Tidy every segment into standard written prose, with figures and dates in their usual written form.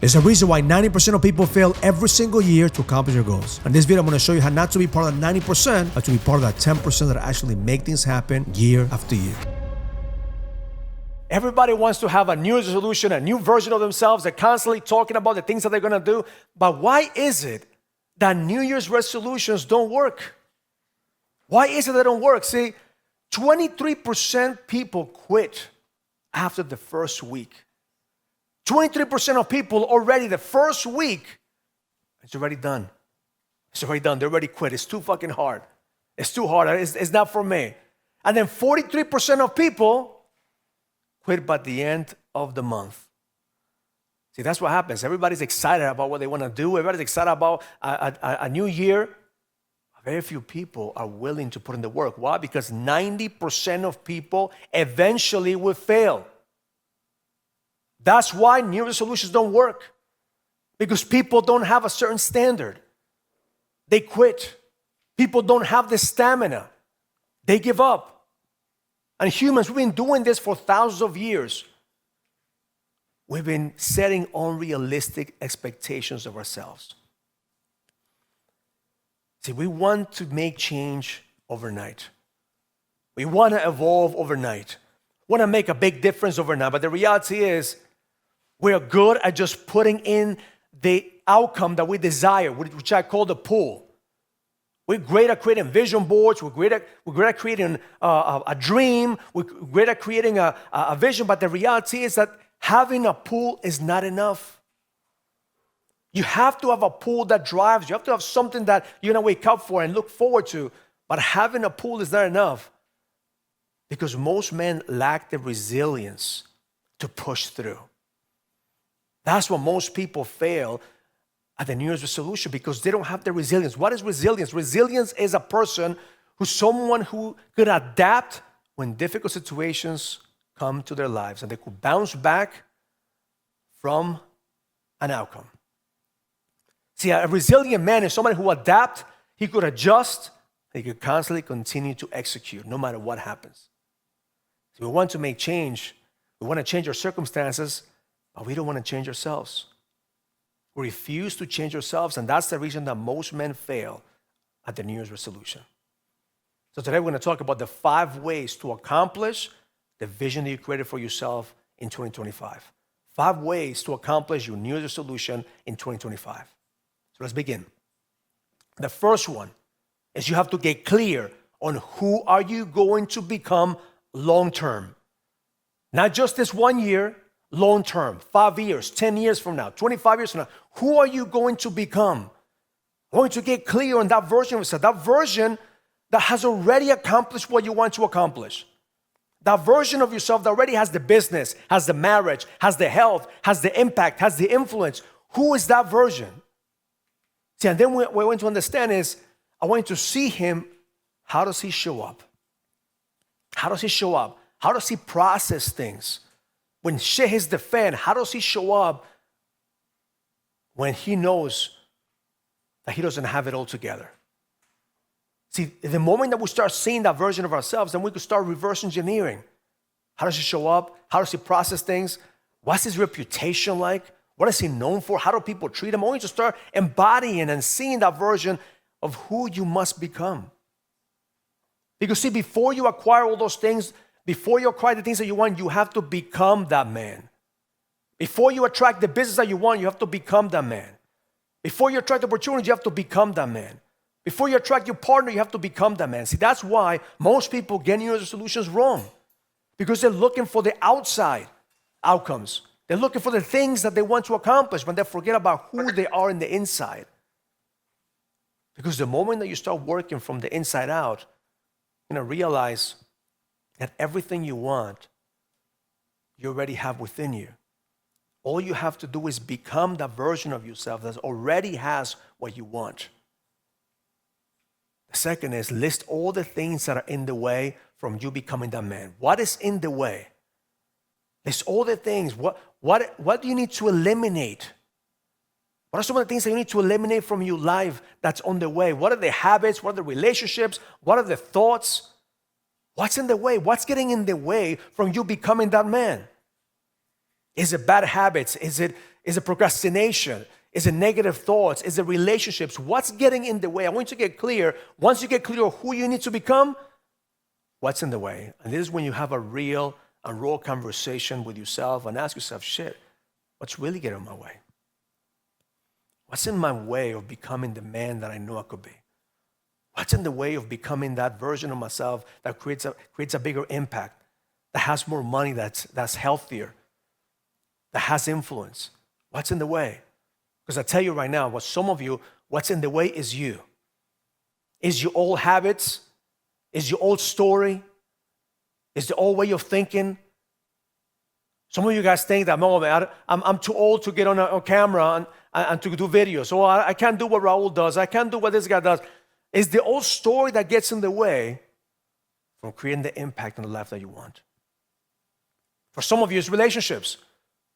There's a reason why 90% of people fail every single year to accomplish their goals. In this video, I'm going to show you how not to be part of that 90%, but to be part of that 10% that actually make things happen year after year. Everybody wants to have a new resolution, a new version of themselves. They're constantly talking about the things that they're going to do. But why is it that New Year's resolutions don't work? Why is it they don't work? See, 23% people quit after the first week. 23% of people already the first week, it's already done. It's already done. They already quit. It's too fucking hard. It's too hard. It's not for me. And then 43% of people quit by the end of the month. See, that's what happens. Everybody's excited about what they want to do. Everybody's excited about a new year. Very few people are willing to put in the work. Why? Because 90% of people eventually will fail. That's why New Year's resolutions don't work. Because people don't have a certain standard. They quit. People don't have the stamina. They give up. And humans, we've been doing this for thousands of years. We've been setting unrealistic expectations of ourselves. See, we want to make change overnight. We want to evolve overnight. We want to make a big difference overnight. But the reality is, we're good at just putting in the outcome that we desire, which I call the pull. We're great at creating vision boards. We're great at creating a dream. We're great at creating a vision. But the reality is that having a pull is not enough. You have to have a pull that drives. You have to have something that you're going to wake up for and look forward to. But having a pull is not enough. Because most men lack the resilience to push through. That's why most people fail at the New Year's resolution, because they don't have the resilience. What is resilience? Resilience is a person who's someone who could adapt when difficult situations come to their lives, and they could bounce back from an outcome. See, a resilient man is somebody who adapts, he could adjust, he could constantly continue to execute no matter what happens. So we want to make change. We want to change our circumstances, but we don't want to change ourselves. We refuse to change ourselves, and that's the reason that most men fail at the New Year's resolution. So today we're going to talk about the 5 ways to accomplish the vision that you created for yourself in 2025. 5 ways to accomplish your New Year's resolution in 2025. So let's begin. The first one is you have to get clear on who are you going to become long-term. Not just this 1 year, long-term, 5 years, 10 years from now, 25 years from now. Who are you going to become? I want you to get clear on that version of yourself, that version that has already accomplished what you want to accomplish. That version of yourself that already has the business, has the marriage, has the health, has the impact, has the influence. Who is that version? See, and then what we want to understand is, I want you to see him. How does he show up? How does he show up? How does he process things? When shit hits the fan, how does he show up when he knows that he doesn't have it all together? See, the moment that we start seeing that version of ourselves, then we could start reverse engineering. How does he show up? How does he process things? What's his reputation like? What is he known for? How do people treat him? I want you to start embodying and seeing that version of who you must become. Because see, before you acquire all those things, before you acquire the things that you want, you have to become that man. Before you attract the business that you want, you have to become that man. Before you attract opportunity, you have to become that man. Before you attract your partner, you have to become that man. See, that's why most people get New Year's resolutions wrong. Because they're looking for the outside outcomes. They're looking for the things that they want to accomplish, but they forget about who they are in the inside. Because the moment that you start working from the inside out, you're going to realize that everything you want, you already have within you. All you have to do is become that version of yourself that already has what you want. The second is list all the things that are in the way from you becoming that man. What is in the way? List all the things. What do you need to eliminate? What are some of the things that you need to eliminate from your life that's on the way? What are the habits? What are the relationships? What are the thoughts? What's in the way? What's getting in the way from you becoming that man? Is it bad habits? Is it Is it procrastination? Is it negative thoughts? Is it relationships? What's getting in the way? I want you to get clear. Once you get clear of who you need to become, what's in the way? And this is when you have a real and raw conversation with yourself and ask yourself, shit, what's really getting in my way? What's in my way of becoming the man that I know I could be? What's in the way of becoming that version of myself that creates a bigger impact, that has more money, that's healthier, that has influence? What's in the way? Because I tell you right now, some of you, what's in the way is you. Is your old habits, is your old story, is the old way of thinking. Some of you guys think that, no, man, I'm too old to get on a camera and to do videos. So I can't do what Raul does. I can't do what this guy does. It's the old story that gets in the way from creating the impact in the life that you want. For some of you, it's relationships.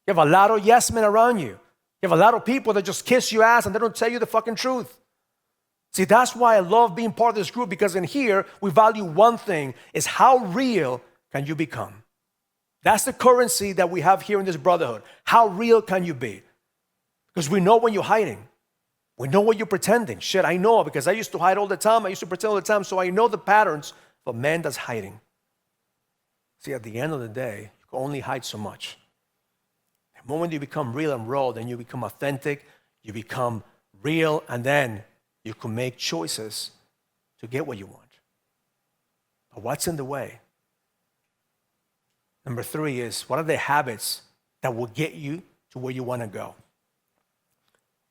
You have a lot of yes men around you. You have a lot of people that just kiss your ass and they don't tell you the fucking truth. See, that's why I love being part of this group, because in here, we value one thing, is how real can you become? That's the currency that we have here in this brotherhood. How real can you be? Because we know when you're hiding. We know when you're pretending. Shit, I know, because I used to hide all the time. I used to pretend all the time, so I know the patterns of a man that's hiding. See, at the end of the day, you can only hide so much. The moment you become real and raw, then you become authentic, you become real, and then you can make choices to get what you want. But what's in the way? Number 3 is, what are the habits that will get you to where you want to go?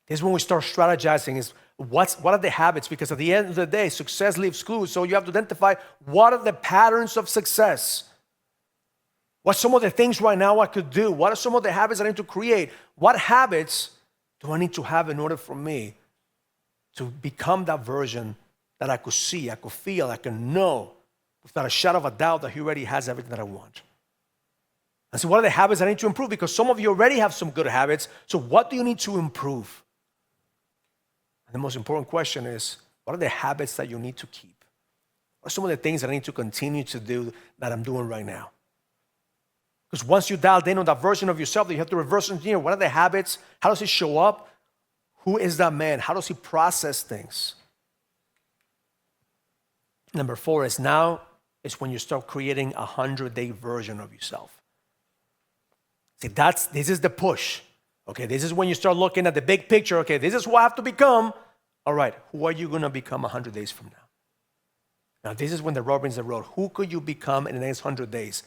This is when we start strategizing, is what are the habits? Because at the end of the day, success leaves clues. So you have to identify, what are the patterns of success? What's some of the things right now I could do? What are some of the habits I need to create? What habits do I need to have in order for me to become that version that I could see, I could feel, I can know without a shadow of a doubt that he already has everything that I want? And so what are the habits I need to improve? Because some of you already have some good habits. So what do you need to improve? And the most important question is, what are the habits that you need to keep? What are some of the things that I need to continue to do that I'm doing right now? Because once you dialed in on that version of yourself, you have to reverse engineer. What are the habits? How does it show up? Who is that man? How does he process things? Number 4 is, now is when you start creating a 100-day version of yourself. See, this is the push. Okay, this is when you start looking at the big picture. Okay, this is who I have to become. All right, who are you going to become 100 days from now? Now, this is when the rubber meets the road. Who could you become in the next 100 days?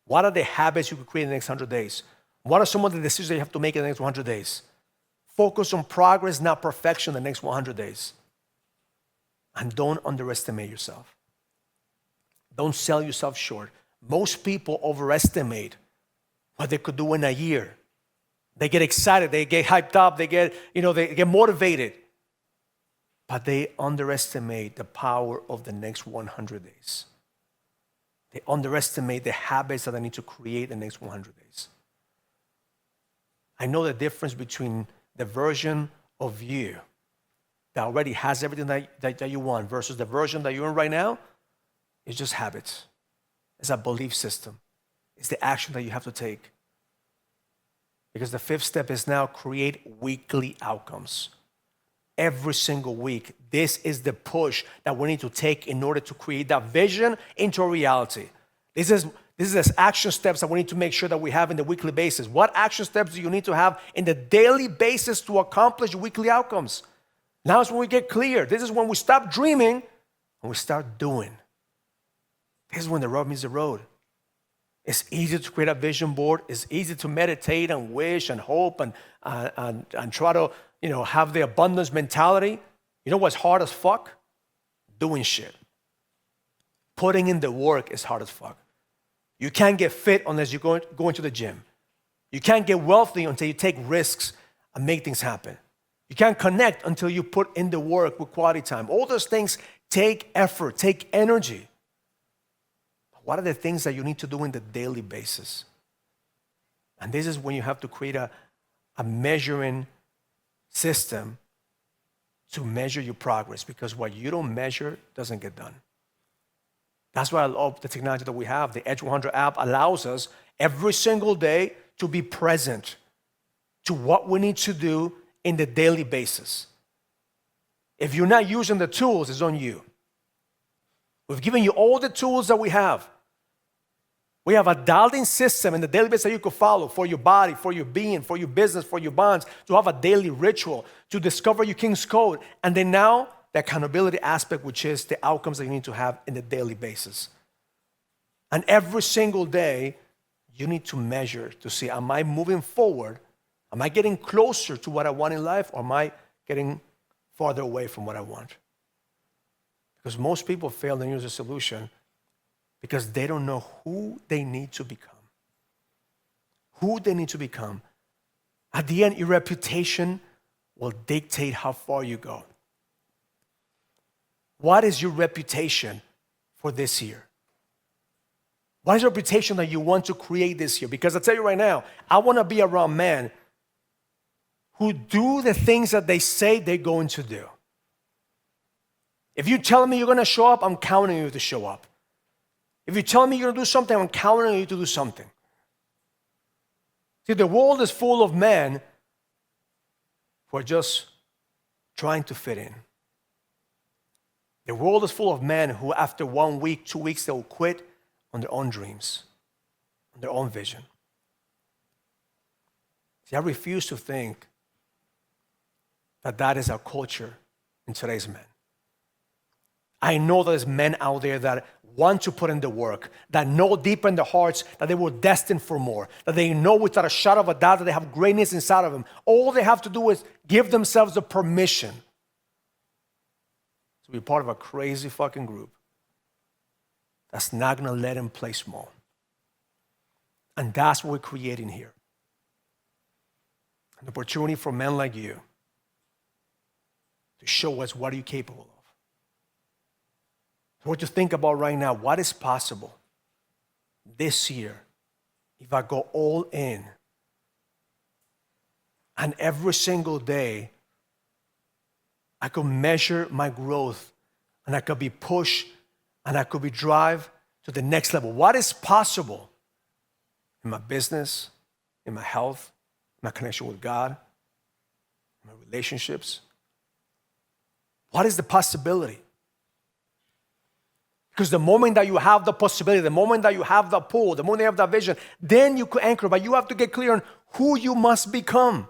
What are the habits you could create in the next 100 days? What are some of the decisions that you have to make in the next 100 days? Focus on progress, not perfection, in the next 100 days. And don't underestimate yourself. Don't sell yourself short. Most people overestimate what they could do in a year. They get excited, they get hyped up, they get motivated. But they underestimate the power of the next 100 days. They underestimate the habits that I need to create in the next 100 days. I know the difference between the version of you that already has everything that you want versus the version that you're in right now. It's just habits. It's a belief system. It's the action that you have to take. Because the 5th step is now create weekly outcomes. Every single week, this is the push that we need to take in order to create that vision into a reality. This is the action steps that we need to make sure that we have in the weekly basis. What action steps do you need to have in the daily basis to accomplish weekly outcomes? Now is when we get clear. This is when we stop dreaming and we start doing. This is when the rubber meets the road. It's easy to create a vision board. It's easy to meditate and wish and hope and try to have the abundance mentality. You know what's hard as fuck? Doing shit. Putting in the work is hard as fuck. You can't get fit unless you go into the gym. You can't get wealthy until you take risks and make things happen. You can't connect until you put in the work with quality time. All those things take effort, take energy. What are the things that you need to do on the daily basis? And this is when you have to create a measuring system to measure your progress, because what you don't measure doesn't get done. That's why I love the technology that we have. The Edge 100 app allows us every single day to be present, to what we need to do in the daily basis. If you're not using the tools, it's on you. We've given you all the tools that we have. We have a dialed-in system in the daily basis that you could follow for your body, for your being, for your business, for your bonds, to have a daily ritual, to discover your King's Code. And then now, the accountability aspect, which is the outcomes that you need to have in the daily basis. And every single day, you need to measure to see, am I moving forward? Am I getting closer to what I want in life, or am I getting farther away from what I want? Because most people fail to use a solution because they don't know who they need to become. Who they need to become. At the end, your reputation will dictate how far you go. What is your reputation for this year? What is your reputation that you want to create this year? Because I tell you right now, I want to be around men who do the things that they say they're going to do. If you're telling me you're going to show up, I'm counting on you to show up. If you're telling me you're going to do something, I'm counting on you to do something. See, the world is full of men who are just trying to fit in. The world is full of men who, after 1 week, 2 weeks, they will quit on their own dreams, on their own vision. See, I refuse to think that that is our culture in today's men. I know there's men out there that want to put in the work, that know deep in their hearts that they were destined for more, that they know without a shadow of a doubt that they have greatness inside of them. All they have to do is give themselves the permission to be part of a crazy fucking group that's not going to let them play small. And that's what we're creating here. An opportunity for men like you to show us what are you capable of. So what you think about right now, what is possible this year if I go all in and every single day I could measure my growth and I could be pushed and I could be drive to the next level. What is possible in my business, in my health, my connection with God, my relationships? What is the possibility? Because the moment that you have the possibility, the moment that you have the pull, the moment you have that vision, then you could anchor, but you have to get clear on who you must become.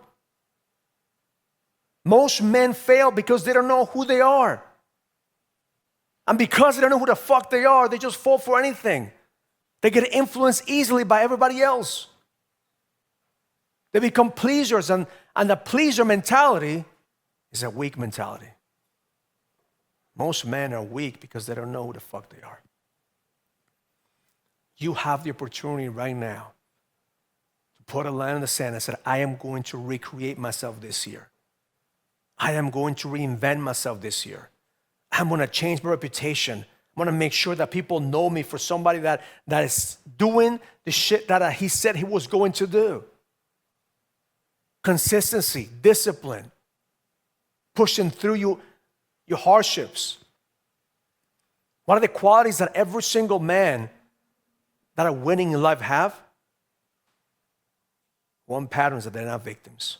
Most men fail because they don't know who they are. And because they don't know who the fuck they are, they just fall for anything. They get influenced easily by everybody else. They become pleasers, and the pleaser mentality is a weak mentality. Most men are weak because they don't know who the fuck they are. You have the opportunity right now to put a line in the sand and say, I am going to recreate myself this year. I am going to reinvent myself this year. I'm going to change my reputation. I'm going to make sure that people know me for somebody that is doing the shit that he said he was going to do. Consistency, discipline, pushing through your hardships. What are the qualities that every single man that are winning in life have? One pattern is that they're not victims.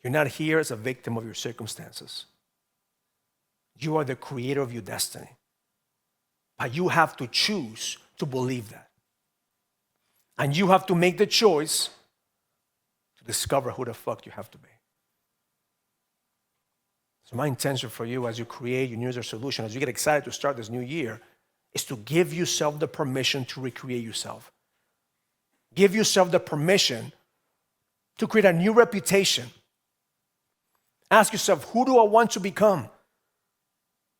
You're not here as a victim of your circumstances. You are the creator of your destiny. But you have to choose to believe that. And you have to make the choice to discover who the fuck you have to be. So my intention for you as you create your New Year's resolution, as you get excited to start this new year, is to give yourself the permission to recreate yourself. Give yourself the permission to create a new reputation. Ask yourself, who do I want to become?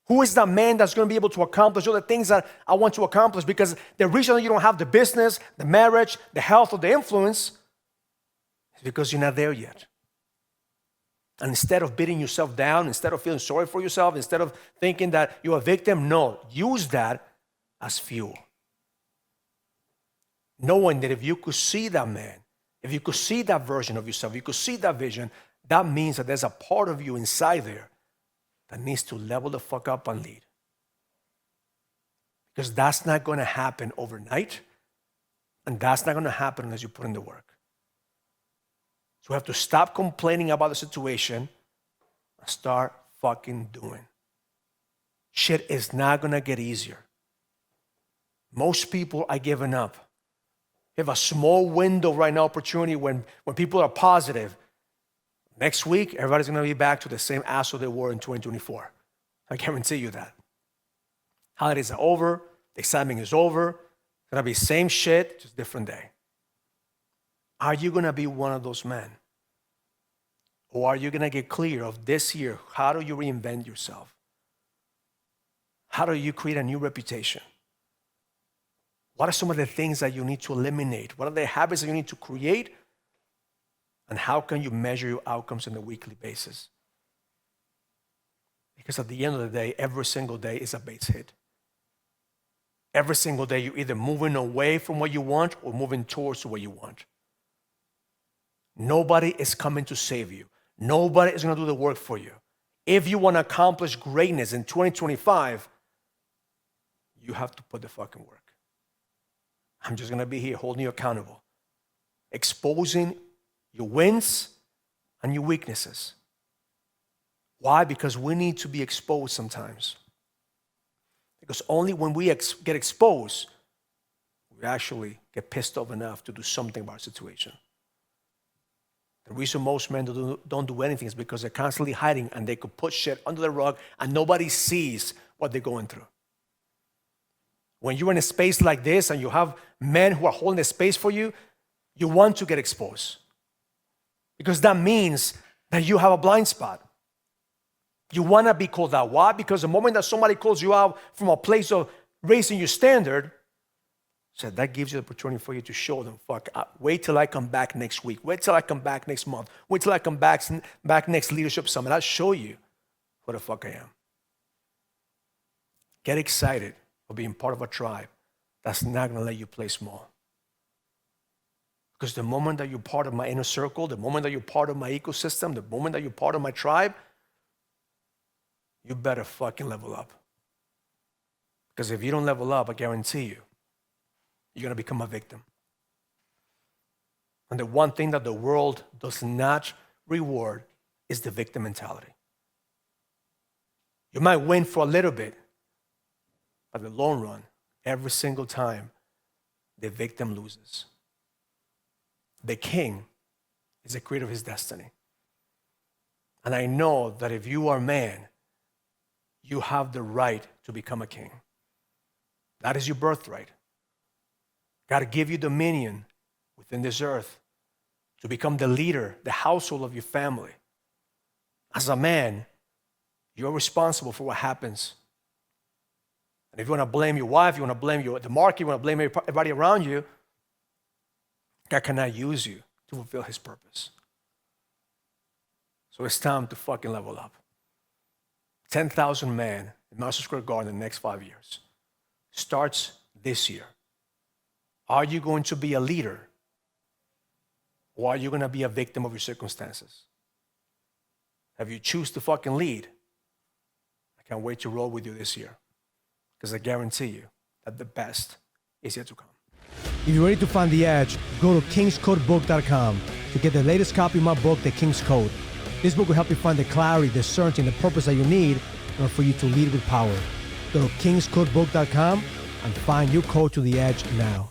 Who is that man that's going to be able to accomplish all the things that I want to accomplish? Because the reason that you don't have the business, the marriage, the health, or the influence is because you're not there yet. And instead of beating yourself down, instead of feeling sorry for yourself, instead of thinking that you're a victim, no, use that as fuel. Knowing that if you could see that man, if you could see that version of yourself, you could see that vision, that means that there's a part of you inside there that needs to level the fuck up and lead. Because that's not going to happen overnight, and that's not going to happen unless you put in the work. So we have to stop complaining about the situation and start fucking doing. Shit is not gonna get easier. Most people are giving up. You have a small window right now, opportunity when people are positive. Next week, everybody's gonna be back to the same asshole they were in 2024. I guarantee you that. Holidays are over, the excitement is over. It's gonna be same shit, just different day. Are you gonna be one of those men? Or are you gonna get clear of this year? How do you reinvent yourself? How do you create a new reputation? What are some of the things that you need to eliminate? What are the habits that you need to create? And how can you measure your outcomes on a weekly basis? Because at the end of the day, every single day is a base hit. Every single day, you're either moving away from what you want or moving towards what you want. Nobody is coming to save you. Nobody is going to do the work for you. If you want to accomplish greatness in 2025, you have to put the fucking work. I'm just going to be here holding you accountable, exposing your wins and your weaknesses. Why? Because we need to be exposed sometimes. Because only when we get exposed, we actually get pissed off enough to do something about the situation. The reason most men don't do anything is because they're constantly hiding and they could put shit under the rug and nobody sees what they're going through. When you're in a space like this and you have men who are holding the space for you, you want to get exposed. Because that means that you have a blind spot. You want to be called out. Why? Because the moment that somebody calls you out from a place of raising your standard, so that gives you the opportunity for you to show them, fuck, wait till I come back next week. Wait till I come back next month. Wait till I come back next leadership summit. I'll show you who the fuck I am. Get excited for being part of a tribe that's not going to let you play small. Because the moment that you're part of my inner circle, the moment that you're part of my ecosystem, the moment that you're part of my tribe, you better fucking level up. Because if you don't level up, I guarantee you, you're going to become a victim. And the one thing that the world does not reward is the victim mentality. You might win for a little bit, but in the long run, every single time, the victim loses. The king is the creator of his destiny. And I know that if you are a man, you have the right to become a king. That is your birthright. God give you dominion within this earth to become the leader, the household of your family. As a man, you're responsible for what happens. And if you want to blame your wife, you want to blame the market, you want to blame everybody around you, God cannot use you to fulfill his purpose. So it's time to fucking level up. 10,000 men in Madison Square Garden in the next 5 years. Starts this year. Are you going to be a leader? Or are you going to be a victim of your circumstances? Have you choose to fucking lead? I can't wait to roll with you this year. Because I guarantee you that the best is yet to come. If you're ready to find the edge, go to kingscodebook.com to get the latest copy of my book, The King's Code. This book will help you find the clarity, the certainty, and the purpose that you need in order for you to lead with power. Go to kingscodebook.com and find your code to the edge now.